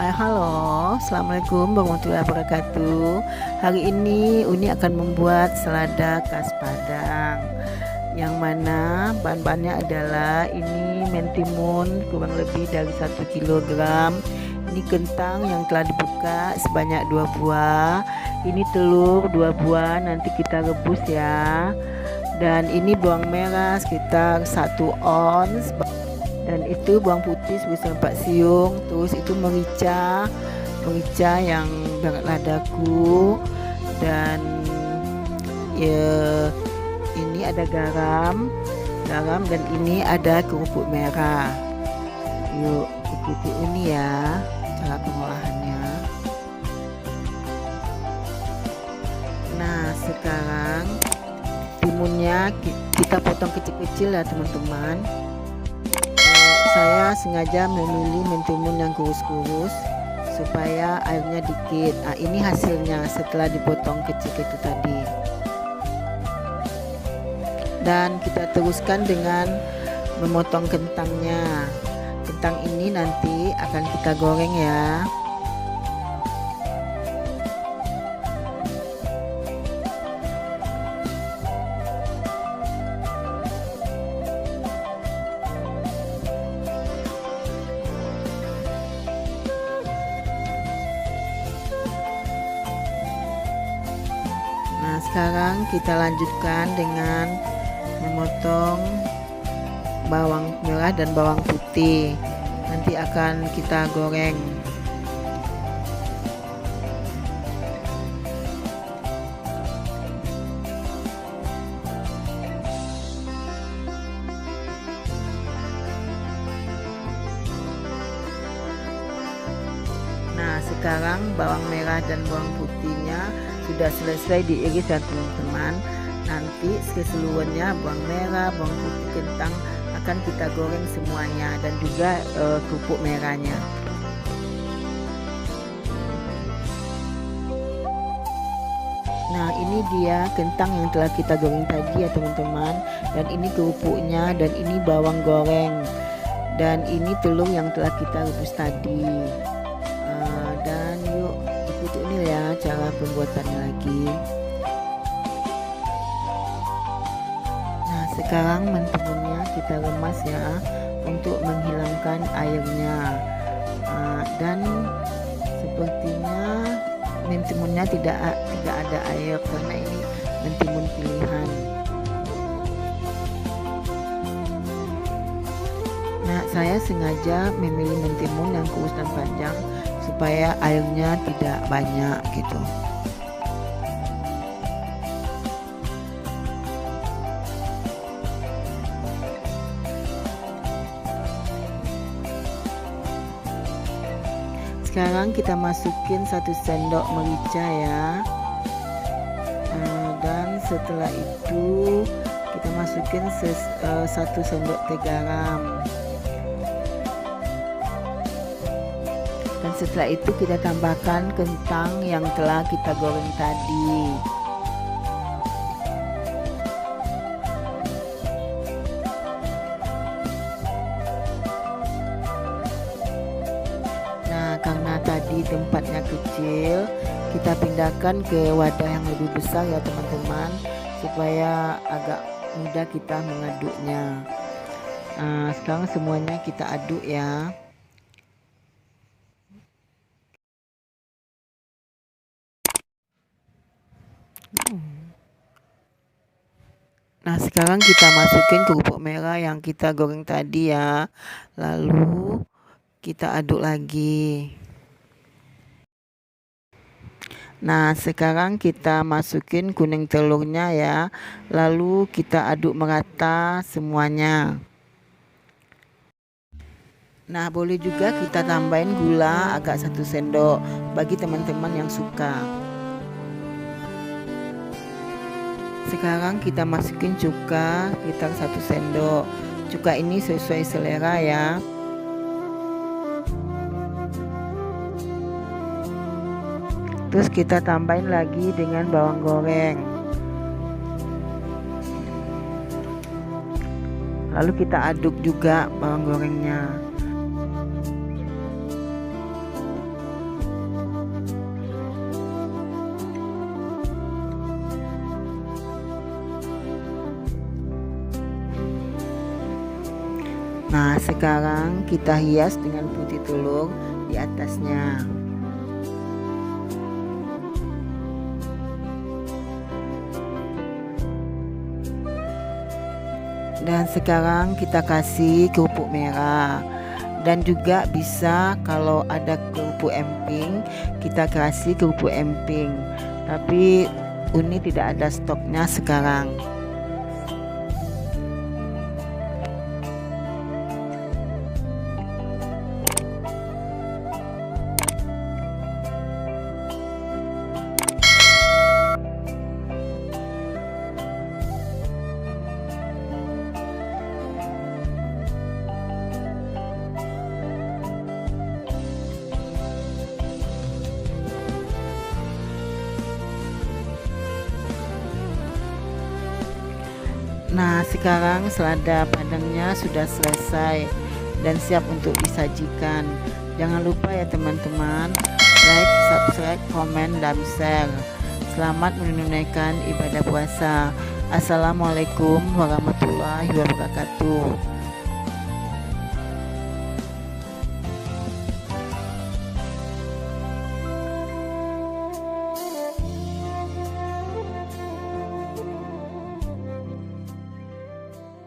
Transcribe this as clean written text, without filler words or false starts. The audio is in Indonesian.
Halo, Assalamualaikum warahmatullahi wabarakatuh. Hari ini Uni akan membuat selada khas Padang, yang mana bahan-bahannya adalah ini mentimun kurang lebih dari 1 kilogram. Ini kentang yang telah dibuka sebanyak 2 buah. Ini telur 2 buah, nanti kita rebus ya. Dan ini bawang merah sekitar 1 ons, dan itu bawang putih sebesar 4 siung. Terus itu merica yang banget ladaku, dan ya ini ada garam, dan ini ada kerupuk merah. Yuk ikuti ini ya cara pengolahannya. Nah, sekarang timunnya kita potong kecil-kecil ya teman-teman. Saya sengaja memilih mentimun yang kurus-kurus supaya airnya dikit. Nah, ini hasilnya setelah dipotong kecil-kecil tadi. Dan kita teruskan dengan memotong kentangnya. Kentang ini nanti akan kita goreng ya. Nah, sekarang kita lanjutkan dengan memotong bawang merah dan bawang putih. Nanti akan kita goreng. Nah, sekarang bawang merah dan bawang putihnya sudah selesai diiris ya teman-teman. Nanti keseluruhannya bawang merah, bawang putih, kentang akan kita goreng semuanya, dan juga kerupuk merahnya. Nah, ini dia kentang yang telah kita goreng tadi ya teman-teman, dan ini kerupuknya, dan ini bawang goreng, dan ini telur yang telah kita rebus tadi. Dan yuk ikuti ini ya cara pembuatannya lagi. Nah, sekarang mentimunnya kita remas ya untuk menghilangkan airnya. Dan sepertinya mentimunnya tidak ada air karena ini mentimun pilihan. Nah, saya sengaja memilih mentimun yang kurus dan panjang supaya airnya tidak banyak gitu. Sekarang kita masukin 1 sendok merica ya. Dan setelah itu kita masukin 1 sendok teh garam. Dan setelah itu kita tambahkan kentang yang telah kita goreng tadi. Nah, karena tadi tempatnya kecil, kita pindahkan ke wadah yang lebih besar ya teman-teman, supaya agak mudah kita mengaduknya. Nah, sekarang semuanya kita aduk ya. Nah, sekarang kita masukin kerupuk merah yang kita goreng tadi ya. Lalu kita aduk lagi. Nah, sekarang kita masukin kuning telurnya ya. Lalu kita aduk merata semuanya. Nah, boleh juga kita tambahin gula agak 1 sendok bagi teman-teman yang suka. Sekarang kita masukin cuka sekitar 1 sendok. Cuka ini sesuai selera ya. Terus kita tambahin lagi dengan bawang goreng. Lalu kita aduk juga bawang gorengnya. sekarang kita hias dengan putih telur di atasnya. Dan sekarang kita kasih kerupuk merah, dan juga bisa kalau ada kerupuk emping kita kasih kerupuk emping, tapi Uni tidak ada stoknya sekarang. Nah, sekarang selada padangnya sudah selesai dan siap untuk disajikan. Jangan lupa ya teman-teman, like, subscribe, komen, dan share. Selamat menunaikan ibadah puasa. Assalamualaikum warahmatullahi wabarakatuh.